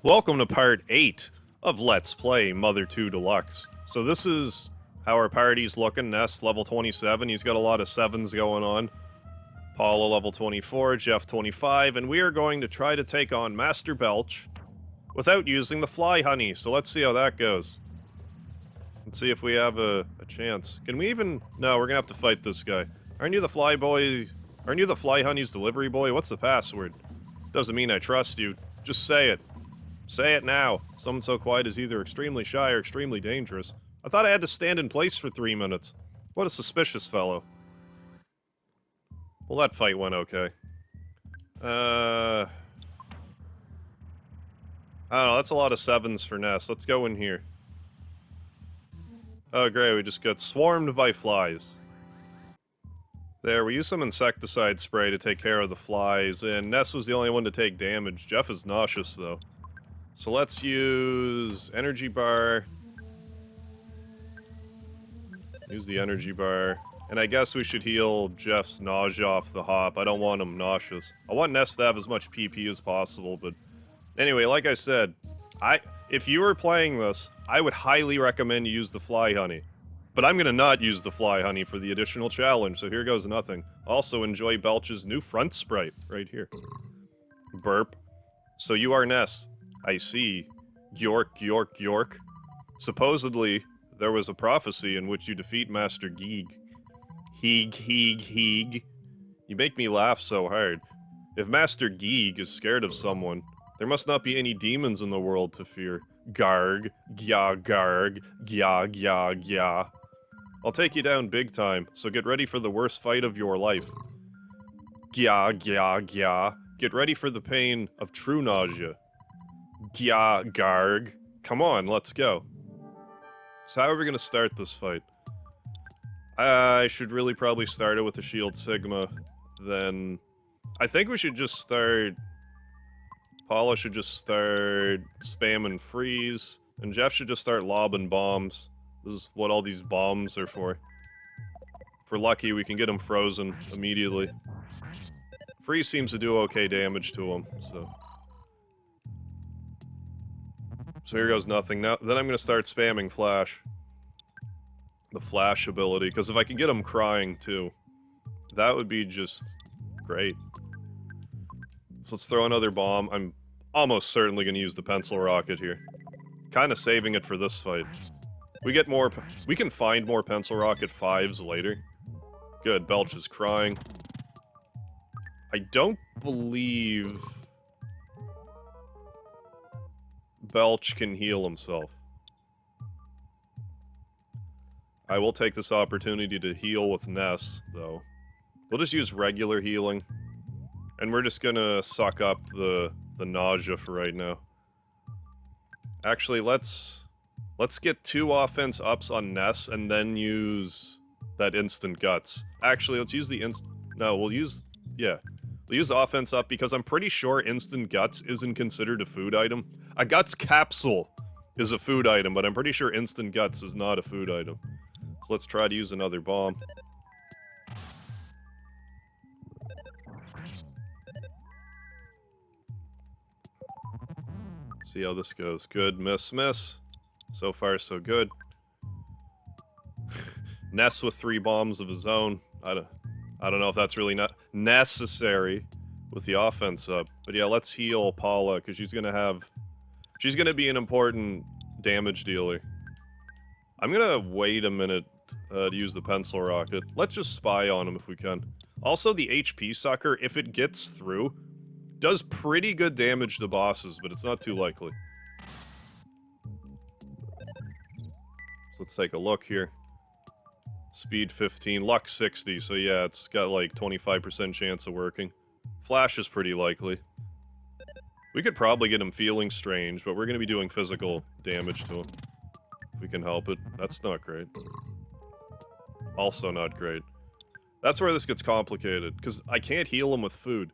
Welcome to part 8 of Let's Play Mother 2 Deluxe. So this is how our party's looking. Ness, level 27, he's got a lot of 7s going on. Paula, level 24, Jeff, 25, and we are going to try to take on Master Belch without using the fly honey, so let's see how that goes. Let's see if we have a chance. Can we even... No, we're gonna have to fight this guy. Aren't you the fly boy? Aren't you the fly honey's delivery boy? What's the password? Doesn't mean I trust you. Just say it. Say it now. Someone so quiet is either extremely shy or extremely dangerous. I thought I had to stand in place for 3 minutes. What a suspicious fellow. Well, that fight went okay. I don't know, that's a lot of 7s for Ness. Let's go in here. Oh great, we just got swarmed by flies. There, we used some insecticide spray to take care of the flies, and Ness was the only one to take damage. Jeff is nauseous, though. So let's use energy bar. Use the energy bar. And I guess we should heal Jeff's nausea off the hop. I don't want him nauseous. I want Ness to have as much PP as possible, but... Anyway, like I said, if you were playing this, I would highly recommend you use the fly honey. But I'm gonna not use the fly honey for the additional challenge, so here goes nothing. Also enjoy Belch's new front sprite, right here. Burp. So you are Ness. I see. York, York, York. Supposedly, there was a prophecy in which you defeat Master Geeg. Heeg, Heeg, Heeg. You make me laugh so hard. If Master Geeg is scared of someone, there must not be any demons in the world to fear. Garg, Gya, Garg, Gya, Gya, Gya. I'll take you down big time, so get ready for the worst fight of your life. Gya, Gya, Gya. Get ready for the pain of true nausea. Gya, Garg. Come on, let's go. So how are we gonna start this fight? I should really probably start it with the Shield Sigma, then... I think we should just start... Paula should just start spamming freeze, and Jeff should just start lobbing bombs. This is what all these bombs are for. If we're lucky, we can get them frozen immediately. Freeze seems to do okay damage to them, so... So here goes nothing. Now, then I'm gonna start spamming Flash. The Flash ability, because if I can get him crying, too, that would be just great. So let's throw another bomb. I'm almost certainly gonna use the pencil rocket here. Kinda saving it for this fight. We get more... We can find more pencil rocket 5s later. Good, Belch is crying. I don't believe... Belch can heal himself. I will take this opportunity to heal with Ness, though. We'll just use regular healing. And we're just gonna suck up the nausea for right now. Actually, let's get 2 offense ups on Ness and then use that instant guts. Actually, let's use the no, we'll use... Yeah. We'll use offense up because I'm pretty sure instant guts isn't considered a food item. A guts capsule is a food item, but I'm pretty sure instant guts is not a food item. So let's try to use another bomb. Let's see how this goes. Good, miss, miss. So far, so good. Ness with 3 bombs of his own. I don't know if that's really not necessary with the offense up. But yeah, let's heal Paula, because she's gonna be an important damage dealer. I'm gonna wait a minute to use the pencil rocket. Let's just spy on him if we can. Also, the HP sucker, if it gets through, does pretty good damage to bosses, but it's not too likely. So let's take a look here. Speed 15, luck 60, so yeah, it's got like 25% chance of working. Flash is pretty likely. We could probably get him feeling strange, but we're gonna be doing physical damage to him. If we can help it. That's not great. Also not great. That's where this gets complicated, because I can't heal him with food.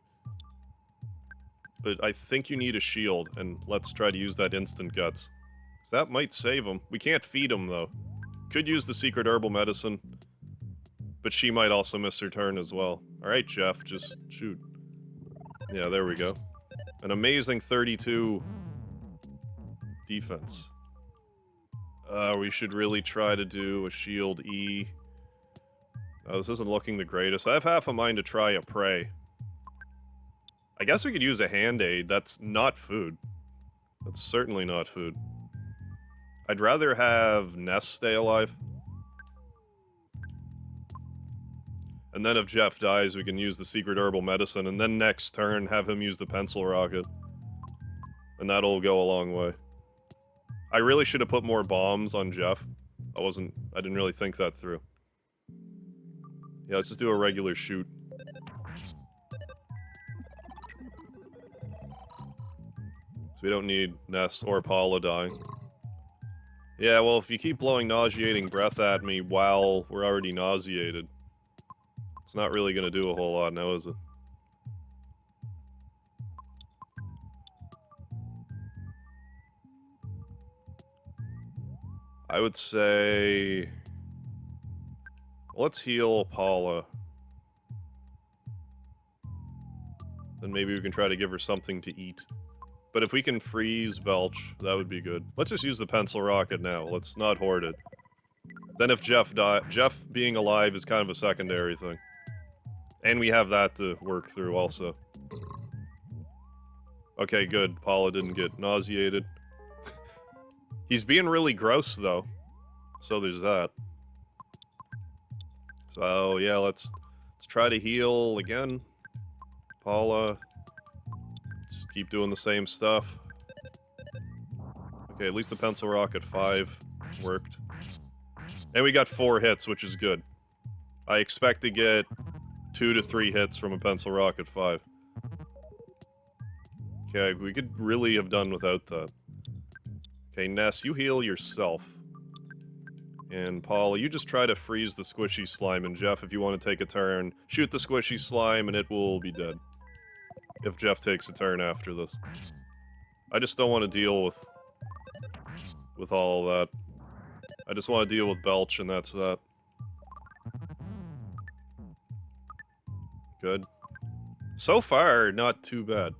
But I think you need a shield, and let's try to use that instant guts. So that might save him. We can't feed him, though. Could use the secret herbal medicine, but she might also miss her turn as well. Alright, Jeff, just shoot. Yeah, there we go. An amazing 32 defense. We should really try to do a shield E. This isn't looking the greatest. I have half a mind to try a prey. I guess we could use a hand-aid. That's not food. That's certainly not food. I'd rather have Ness stay alive. And then if Jeff dies, we can use the secret herbal medicine, and then next turn have him use the pencil rocket. And that'll go a long way. I really should have put more bombs on Jeff. I didn't really think that through. Yeah, let's just do a regular shoot. So we don't need Ness or Paula dying. Yeah, well, if you keep blowing nauseating breath at me while we're already nauseated, it's not really gonna do a whole lot now, is it? I would say... let's heal Paula. Then maybe we can try to give her something to eat. But if we can freeze Belch, that would be good. Let's just use the pencil rocket now. Let's not hoard it. Then if Jeff Jeff being alive is kind of a secondary thing. And we have that to work through also. Okay, good. Paula didn't get nauseated. He's being really gross, though. So there's that. So, yeah, let's try to heal again. Paula. Let's keep doing the same stuff. Okay, at least the pencil rocket 5 worked. And we got 4 hits, which is good. I expect to get 2 to 3 hits from a pencil rocket 5. Okay, we could really have done without that. Okay, Ness, you heal yourself. And Paula, you just try to freeze the squishy slime, and Jeff, if you want to take a turn, shoot the squishy slime and it will be dead. If Jeff takes a turn after this. I just don't want to deal with all of that. I just want to deal with Belch, and that's that. Good. So far, not too bad.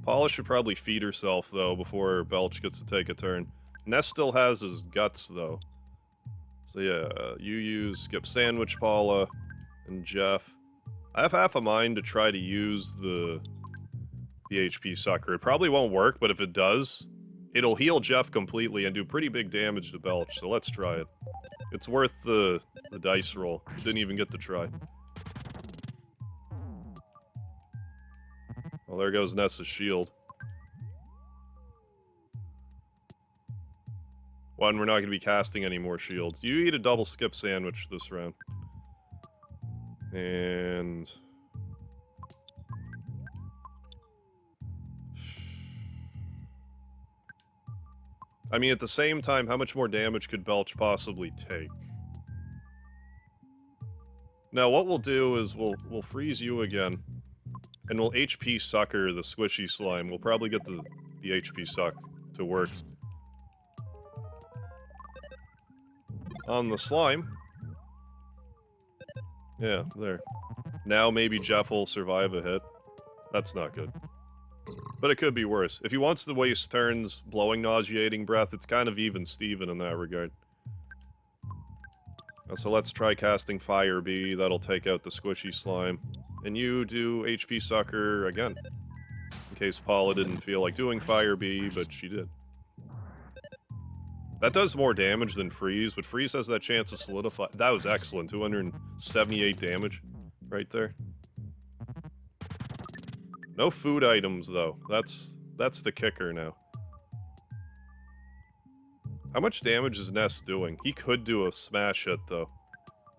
Paula should probably feed herself, though, before Belch gets to take a turn. Ness still has his guts, though. So yeah, you use Skip Sandwich, Paula, and Jeff. I have half a mind to try to use the HP sucker. It probably won't work, but if it does, it'll heal Jeff completely and do pretty big damage to Belch, so let's try it. It's worth the dice roll. You didn't even get to try. Well, there goes Ness's shield. One, we're not going to be casting any more shields. You eat a double skip sandwich this round. And... I mean, at the same time, how much more damage could Belch possibly take? Now, what we'll do is we'll freeze you again. And we'll HP sucker the squishy slime. We'll probably get the HP suck to work. On the slime. Yeah, there. Now maybe Jeff will survive a hit. That's not good. But it could be worse. If he wants to waste turns blowing nauseating breath, it's kind of even Steven in that regard. So let's try casting Fire Bee. That'll take out the squishy slime. And you do HP Sucker again. In case Paula didn't feel like doing Fire Bee, but she did. That does more damage than Freeze, but Freeze has that chance to solidify. That was excellent. 278 damage right there. No food items, though. That's the kicker now. How much damage is Ness doing? He could do a smash hit, though,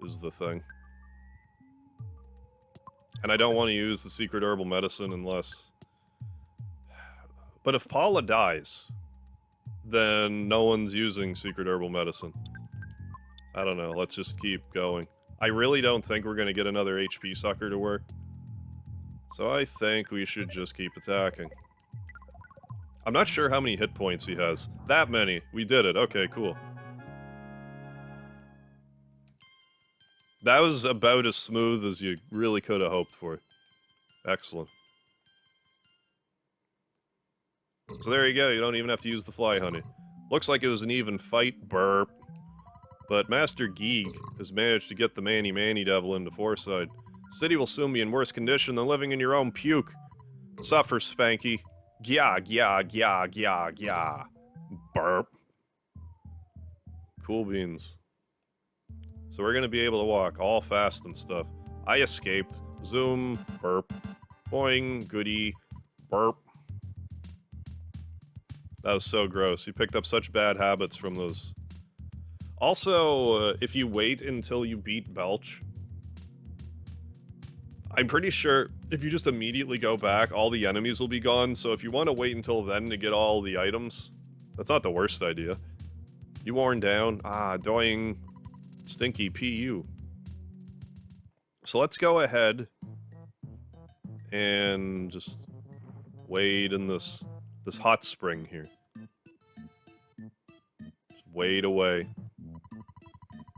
is the thing. And I don't want to use the secret herbal medicine unless... But if Paula dies, then no one's using secret herbal medicine. I don't know, let's just keep going. I really don't think we're going to get another HP sucker to work. So I think we should just keep attacking. I'm not sure how many hit points he has. That many. We did it. Okay, cool. That was about as smooth as you really could have hoped for. Excellent. So there you go, you don't even have to use the fly honey. Looks like it was an even fight, burp. But Master Geeg has managed to get the Manny Devil into Forside. City will soon be in worse condition than living in your own puke. Suffer, Spanky. Gya, gya, gya, gya, gya. Burp. Cool beans. So we're gonna be able to walk all fast and stuff. I escaped. Zoom. Burp. Boing. Goody. Burp. That was so gross. You picked up such bad habits from those. Also, if you wait until you beat Belch, I'm pretty sure if you just immediately go back, all the enemies will be gone, so if you want to wait until then to get all the items, that's not the worst idea. You worn down? Ah, doing stinky PU. So let's go ahead and just wade in this hot spring here. Just wade away.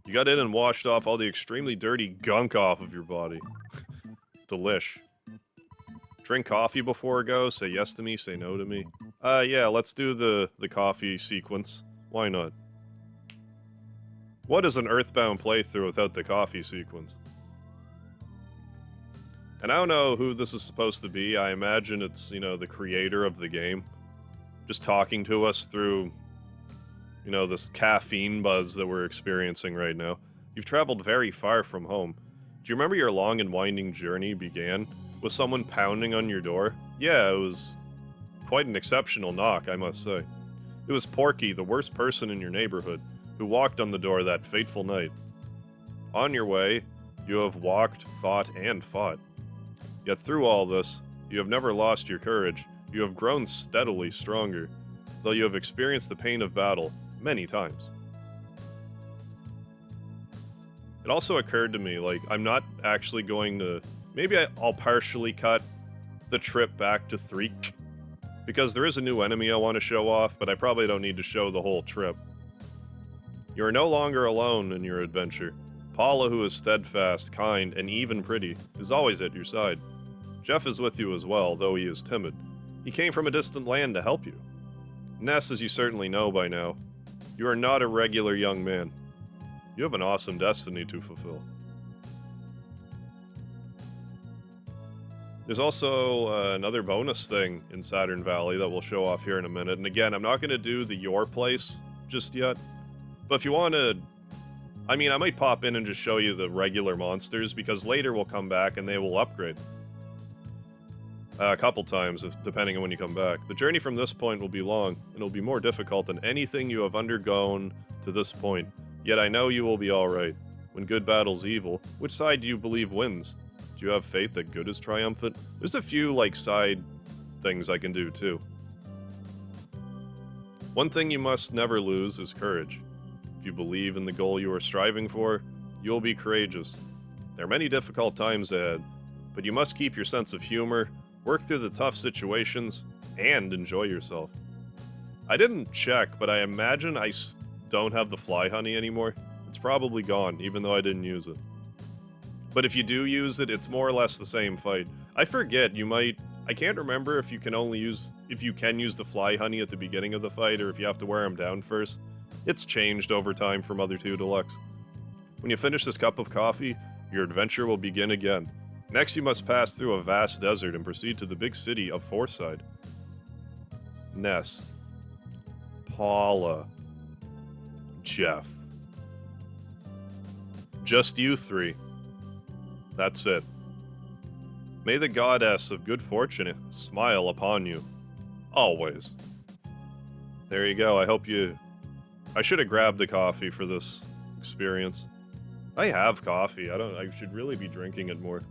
You got in and washed off all the extremely dirty gunk off of your body. Delish. Drink coffee before a go, say yes to me, say no to me. Yeah, let's do the coffee sequence. Why not? What is an Earthbound playthrough without the coffee sequence? And I don't know who this is supposed to be. I imagine it's, you know, the creator of the game. Just talking to us through, you know, this caffeine buzz that we're experiencing right now. You've traveled very far from home. Do you remember your long and winding journey began with someone pounding on your door? Yeah, it was quite an exceptional knock, I must say. It was Porky, the worst person in your neighborhood, who walked on the door that fateful night. On your way, you have walked, thought, and fought. Yet through all this, you have never lost your courage. You have grown steadily stronger, though you have experienced the pain of battle many times. It also occurred to me, like, I'm not actually going to... Maybe I'll partially cut the trip back to 3, because there is a new enemy I want to show off, but I probably don't need to show the whole trip. You are no longer alone in your adventure. Paula, who is steadfast, kind, and even pretty, is always at your side. Jeff is with you as well, though he is timid. He came from a distant land to help you. Ness, as you certainly know by now, you are not a regular young man. You have an awesome destiny to fulfill. There's also another bonus thing in Saturn Valley that we'll show off here in a minute. And again, I'm not going to do the Your Place just yet. But if you want to... I mean, I might pop in and just show you the regular monsters, because later we'll come back and they will upgrade. A couple times, depending on when you come back. The journey from this point will be long, and it will be more difficult than anything you have undergone to this point. Yet I know you will be alright. When good battles evil, which side do you believe wins? Do you have faith that good is triumphant? There's a few, like, side things I can do, too. One thing you must never lose is courage. If you believe in the goal you are striving for, you will be courageous. There are many difficult times ahead, but you must keep your sense of humor, work through the tough situations, and enjoy yourself. I didn't check, but I imagine I don't have the fly honey anymore. It's probably gone, even though I didn't use it. But if you do use it, it's more or less the same fight. I forget, you might... I can't remember if you can use the fly honey at the beginning of the fight, or if you have to wear them down first. It's changed over time from Mother 2 Deluxe. When you finish this cup of coffee, your adventure will begin again. Next, you must pass through a vast desert and proceed to the big city of Forside. Ness. Paula. Jeff. Just you three. That's it. May the goddess of good fortune smile upon you. Always. There you go, I hope you... I should have grabbed the coffee for this experience. I have coffee, I should really be drinking it more.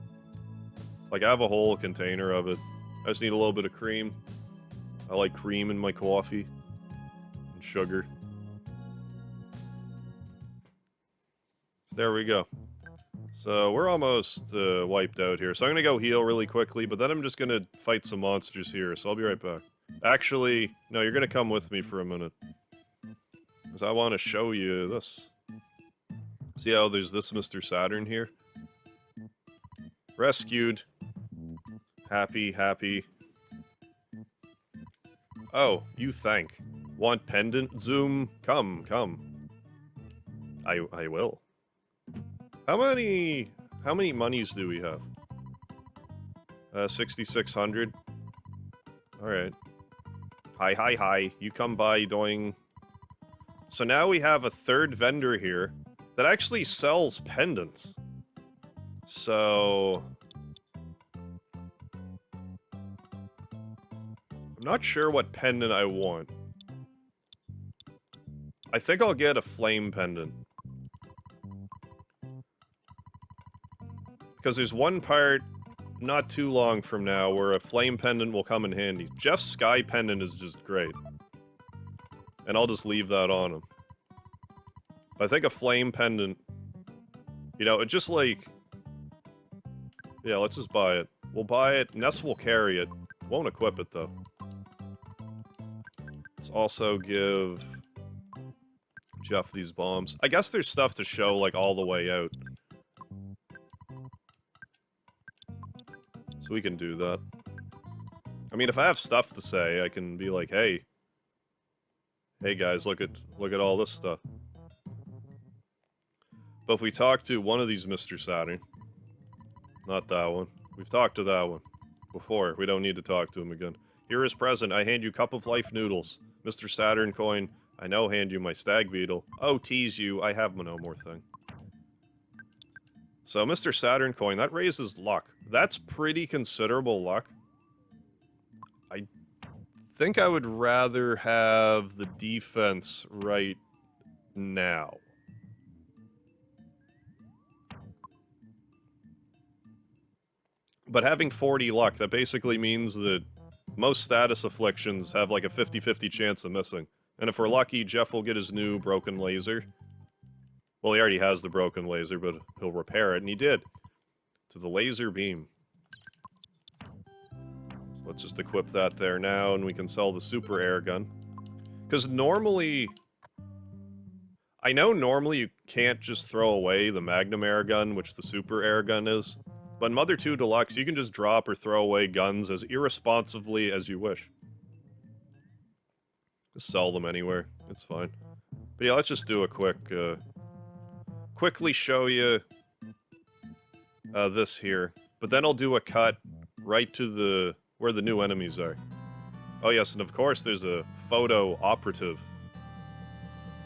Like, I have a whole container of it. I just need a little bit of cream. I like cream in my coffee. And sugar. There we go. So, we're almost wiped out here. So I'm gonna go heal really quickly, but then I'm just gonna fight some monsters here, so I'll be right back. Actually, no, you're gonna come with me for a minute. Because I want to show you this. See how there's this Mr. Saturn here? Rescued. Happy, happy. Oh, you think. Want pendant zoom? Come. I will. How many monies do we have? 6,600. Alright. Hi. You come by doing... So now we have a third vendor here that actually sells pendants. So... I'm not sure what pendant I want. I think I'll get a flame pendant. Because there's one part not too long from now where a flame pendant will come in handy. Jeff's sky pendant is just great. And I'll just leave that on him. But I think a flame pendant... You know, it just like... Yeah, let's just buy it. We'll buy it. Ness will carry it. Won't equip it, though. Let's also give... Jeff these bombs. I guess there's stuff to show, like, all the way out. So we can do that. I mean, if I have stuff to say, I can be like, hey. Hey guys, look at all this stuff. But if we talk to one of these Mr. Saturn... Not that one. We've talked to that one before. We don't need to talk to him again. Here is present. I hand you cup of life noodles. Mr. Saturn coin. I now hand you my stag beetle. Oh, tease you. I have no more thing. So, Mr. Saturn coin, that raises luck. That's pretty considerable luck. I think I would rather have the defense right now. But having 40 luck, that basically means that most status afflictions have like a 50-50 chance of missing. And if we're lucky, Jeff will get his new broken laser. Well, he already has the broken laser, but he'll repair it, and he did. To the laser beam. So let's just equip that there now, and we can sell the super air gun. Because normally... I know normally you can't just throw away the Magnum air gun, which the super air gun is. But in Mother 2 Deluxe, you can just drop or throw away guns as irresponsibly as you wish. Just sell them anywhere. It's fine. But yeah, let's just do a quick, quickly show you this here. But then I'll do a cut right to where the new enemies are. Oh yes, and of course there's a photo operative.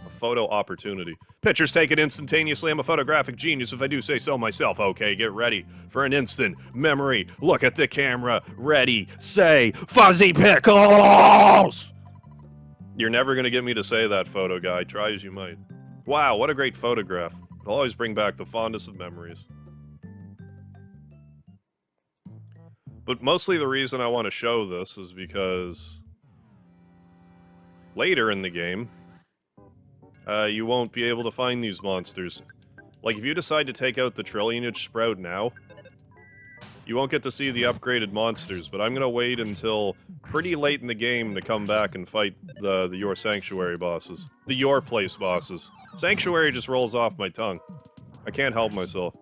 A photo opportunity. Pictures taken instantaneously. I'm a photographic genius if I do say so myself. Okay, get ready for an instant memory. Look at the camera. Ready, say, fuzzy pickles! You're never gonna get me to say that, photo guy. Try as you might. Wow, what a great photograph. It'll always bring back the fondest of memories. But mostly the reason I want to show this is because... later in the game... you won't be able to find these monsters. Like, if you decide to take out the Trillionage Sprout now, you won't get to see the upgraded monsters, but I'm gonna wait until pretty late in the game to come back and fight the Your Sanctuary bosses. The Your Place bosses. Sanctuary just rolls off my tongue. I can't help myself.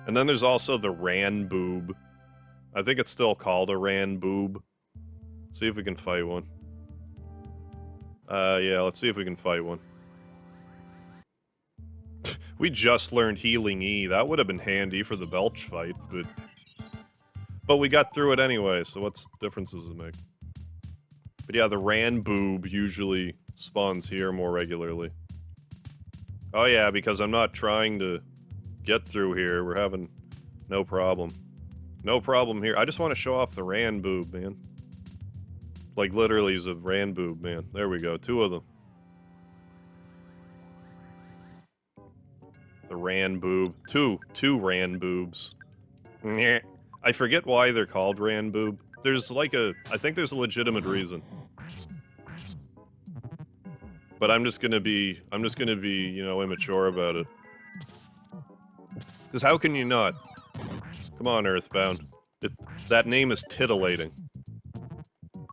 And then there's also the Ran Boob. I think it's still called a Ran Boob. Let's see if we can fight one. Yeah, let's see if we can fight one. We just learned Healing E. That would have been handy for the Belch fight, but we got through it anyway, so what difference does it make? But yeah, the Ran Boob usually spawns here more regularly. Oh yeah, because I'm not trying to get through here. We're having no problem. No problem here. I just want to show off the Ran Boob, man. Like, literally, he's a Ran Boob, man. There we go. Two of them. The Ran Boob. Two Ran Boobs. Nyeh. I forget why they're called Ran Boob. There's like I think there's a legitimate reason. But I'm just gonna be, you know, immature about it. Because how can you not? Come on, Earthbound. That name is titillating.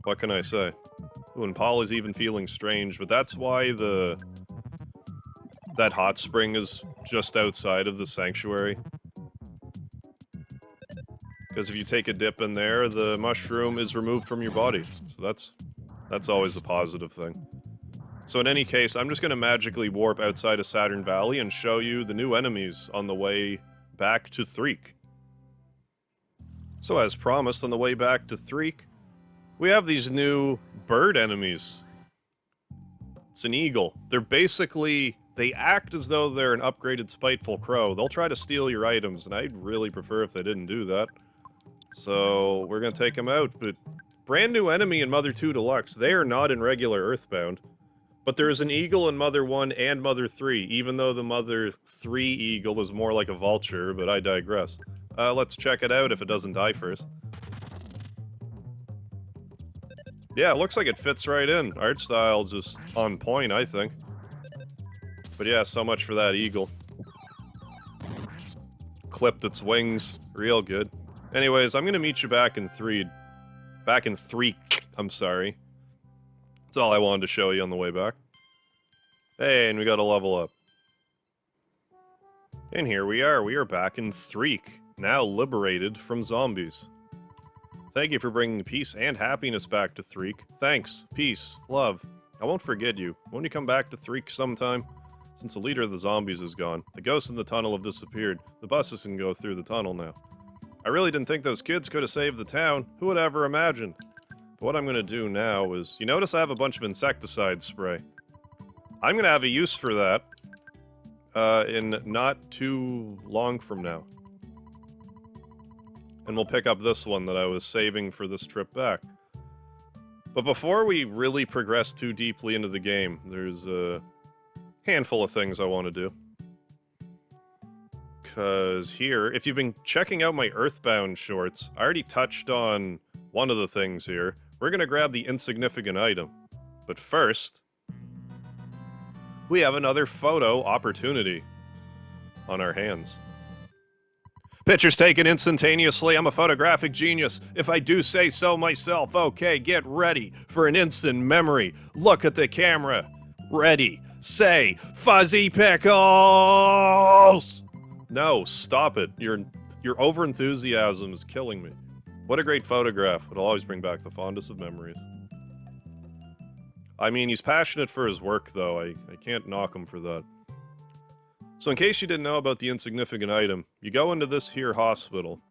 What can I say? Ooh, and Paul is even feeling strange, but that's why that hot spring is just outside of the sanctuary. Because if you take a dip in there, the mushroom is removed from your body. So that's always a positive thing. So in any case, I'm just going to magically warp outside of Saturn Valley and show you the new enemies on the way back to Threek. So as promised, on the way back to Threek, we have these new bird enemies. It's an eagle. They're basically... They act as though they're an upgraded Spiteful Crow. They'll try to steal your items, and I'd really prefer if they didn't do that. So, we're gonna take them out, but... Brand new enemy in Mother 2 Deluxe. They are not in regular Earthbound. But there is an eagle in Mother 1 and Mother 3, even though the Mother 3 eagle is more like a vulture, but I digress. Let's check it out if it doesn't die first. Yeah, it looks like it fits right in. Art style just on point, I think. But yeah, so much for that eagle. Clipped its wings. Real good. Anyways, I'm gonna meet you back in Threek, I'm sorry. That's all I wanted to show you on the way back. Hey, and we got a level up. And here we are back in Threek, now liberated from zombies. Thank you for bringing peace and happiness back to Threek. Thanks, peace, love. I won't forget you. Won't you come back to Threek sometime? Since the leader of the zombies is gone, the ghosts in the tunnel have disappeared. The buses can go through the tunnel now. I really didn't think those kids could have saved the town. Who would ever imagine? But what I'm gonna do now is... You notice I have a bunch of insecticide spray. I'm gonna have a use for that. In not too long from now. And we'll pick up this one that I was saving for this trip back. But before we really progress too deeply into the game, there's a handful of things I want to do. Because here, if you've been checking out my Earthbound shorts, I already touched on one of the things here. We're gonna grab the insignificant item. But first, we have another photo opportunity on our hands. Pictures taken instantaneously. I'm a photographic genius, if I do say so myself. Okay, get ready for an instant memory. Look at the camera. Ready, say, fuzzy pickles! No, stop it. Your over-enthusiasm is killing me. What a great photograph. It'll always bring back the fondest of memories. I mean, he's passionate for his work, though. I can't knock him for that. So in case you didn't know about the insignificant item, you go into this here hospital.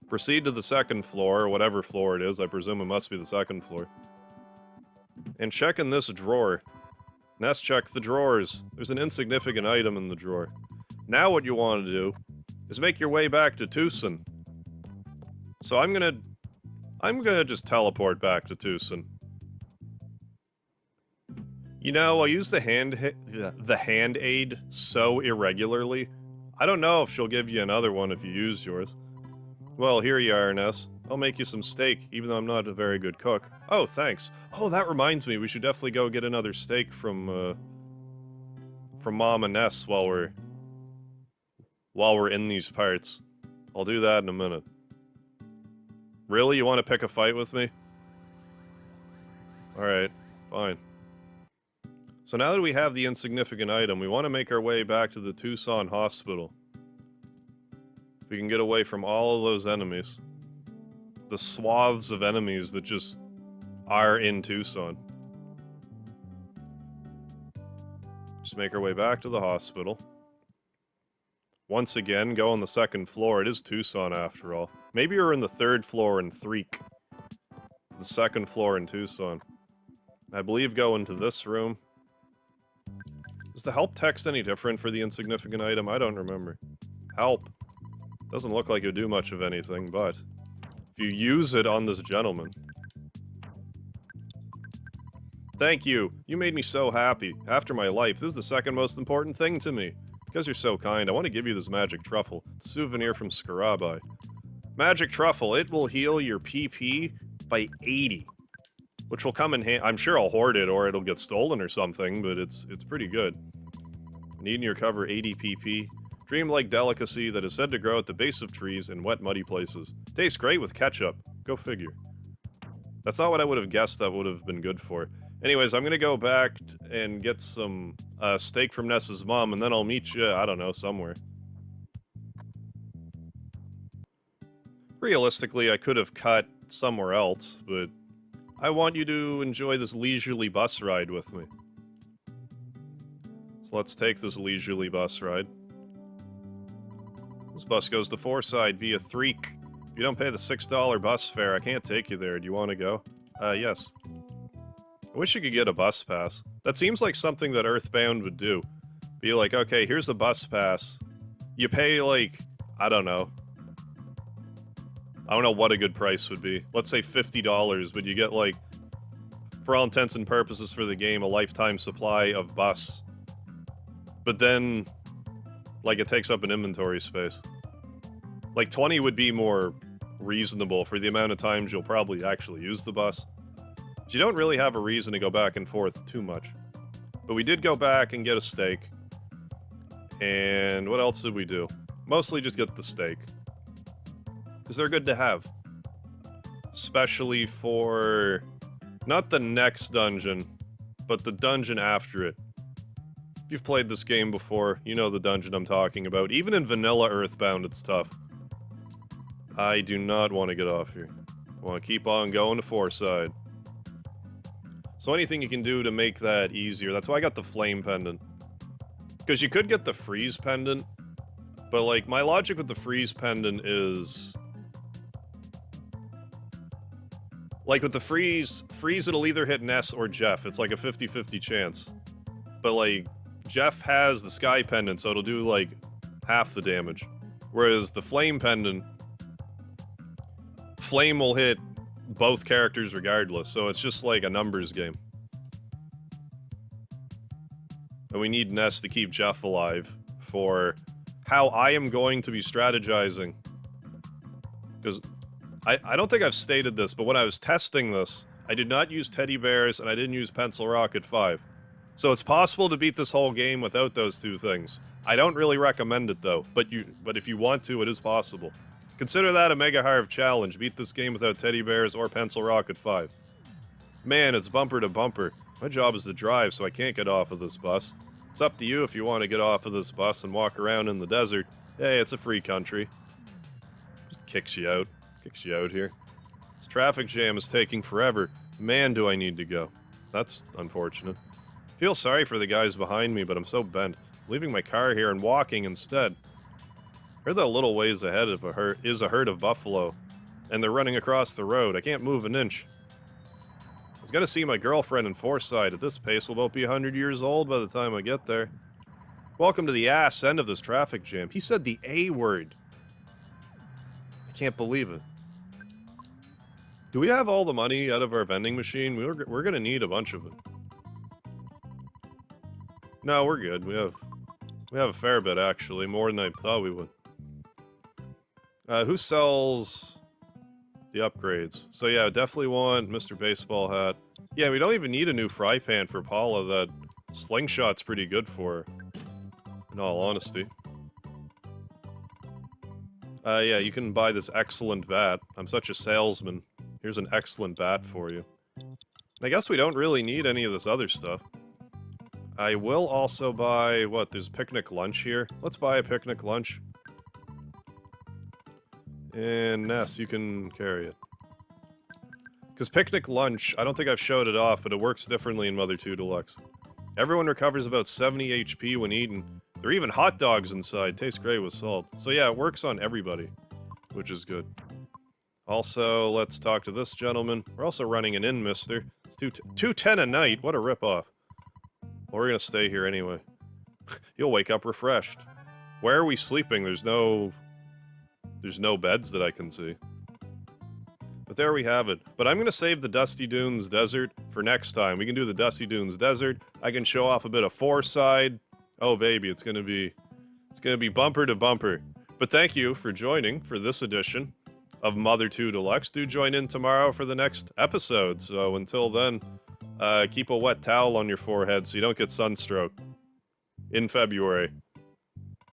Proceed to the second floor, or whatever floor it is. I presume it must be the second floor. And check in this drawer. Nest check the drawers. There's an insignificant item in the drawer. Now what you want to do is make your way back to Tucson. So I'm gonna just teleport back to Tucson. You know, I use the hand aid so irregularly. I don't know if she'll give you another one if you use yours. Well, here you are, Ness. I'll make you some steak, even though I'm not a very good cook. Oh, thanks. Oh, that reminds me, we should definitely go get another steak from Mom and Ness while we're in these parts. I'll do that in a minute. Really? You want to pick a fight with me? Alright, fine. So now that we have the insignificant item, we want to make our way back to the Tucson hospital. If we can get away from all of those enemies. The swaths of enemies that just are in Tucson. Just make our way back to the hospital. Once again, go on the second floor. It is Tucson after all. Maybe you're in the third floor in Threek. The second floor in Tucson. I believe go into this room. Is the help text any different for the insignificant item? I don't remember. Help. Doesn't look like it would do much of anything, but if you use it on this gentleman. Thank you. You made me so happy. After my life, this is the second most important thing to me. Because you're so kind, I want to give you this magic truffle. It's a souvenir from Skarabai. Magic truffle. It will heal your PP by 80. Which will come in handy. I'm sure I'll hoard it or it'll get stolen or something, but it's pretty good. Need and recover 80 PP. Dream-like delicacy that is said to grow at the base of trees in wet, muddy places. Tastes great with ketchup. Go figure. That's not what I would have guessed that would have been good for. Anyways, I'm gonna go back and get some steak from Ness's mom, and then I'll meet you, I don't know, somewhere. Realistically, I could have cut somewhere else, but I want you to enjoy this leisurely bus ride with me. So let's take this leisurely bus ride. This bus goes to Forside via Threek. If you don't pay the $6 bus fare, I can't take you there. Do you want to go? Yes. I wish you could get a bus pass. That seems like something that Earthbound would do. Be like, okay, here's a bus pass. You pay, like, I don't know what a good price would be. Let's say $50, but you get, like, for all intents and purposes for the game, a lifetime supply of bus. But then, like, it takes up an inventory space. Like, 20 would be more reasonable for the amount of times you'll probably actually use the bus. But you don't really have a reason to go back and forth too much. But we did go back and get a steak. And what else did we do? Mostly just get the steak. Because they're good to have. Especially for... not the next dungeon, but the dungeon after it. If you've played this game before, you know the dungeon I'm talking about. Even in vanilla Earthbound, it's tough. I do not want to get off here. I want to keep on going to Forside. So anything you can do to make that easier. That's why I got the flame pendant. Because you could get the freeze pendant, but like my logic with the freeze pendant is... like with the freeze it'll either hit Ness or Jeff. It's like a 50-50 chance. But like, Jeff has the sky pendant, so it'll do like half the damage. Whereas the flame pendant, flame will hit both characters regardless, so it's just like a numbers game. And we need Ness to keep Jeff alive for how I am going to be strategizing. Because I don't think I've stated this, but when I was testing this, I did not use teddy bears and I didn't use Pencil Rocket 5. So it's possible to beat this whole game without those two things. I don't really recommend it though, but if you want to, it is possible. Consider that a Mega Harv challenge. Beat this game without teddy bears or Pencil Rocket 5. Man, it's bumper to bumper. My job is to drive, so I can't get off of this bus. It's up to you if you want to get off of this bus and walk around in the desert. Hey, it's a free country. Just kicks you out. Kicks you out here. This traffic jam is taking forever. Man, do I need to go. That's unfortunate. Feel sorry for the guys behind me, but I'm so bent. Leaving my car here and walking instead. Heard that a little ways ahead of is a herd of buffalo, and they're running across the road. I can't move an inch. I was gonna see my girlfriend in Forside. At this pace, we'll both be 100 years old by the time I get there. Welcome to the ass end of this traffic jam. He said the A word. I can't believe it. Do we have all the money out of our vending machine? We're gonna need a bunch of it. No, we're good. We have a fair bit, actually. More than I thought we would. Who sells the upgrades? So yeah, definitely want Mr. Baseball Hat. Yeah, we don't even need a new fry pan for Paula. That slingshot's pretty good for her. In all honesty. Yeah, you can buy this excellent bat. I'm such a salesman. Here's an excellent bat for you. I guess we don't really need any of this other stuff. I will also buy, what, there's picnic lunch here? Let's buy a picnic lunch. And Ness, you can carry it. Because picnic lunch, I don't think I've showed it off, but it works differently in Mother 2 Deluxe. Everyone recovers about 70 HP when eaten. There are even hot dogs inside. Tastes great with salt. So yeah, it works on everybody, which is good. Also, let's talk to this gentleman. We're also running an inn, mister. It's $2.10 a night. What a ripoff. Well, we're gonna stay here anyway. You'll wake up refreshed. Where are we sleeping? There's no beds that I can see. But there we have it. But I'm gonna save the Dusty Dunes Desert for next time. We can do the Dusty Dunes Desert. I can show off a bit of Forside. Oh baby, it's gonna be bumper to bumper. But thank you for joining for this edition of Mother 2 Deluxe. Do join in tomorrow for the next episode. So until then, keep a wet towel on your forehead so you don't get sunstroke in February.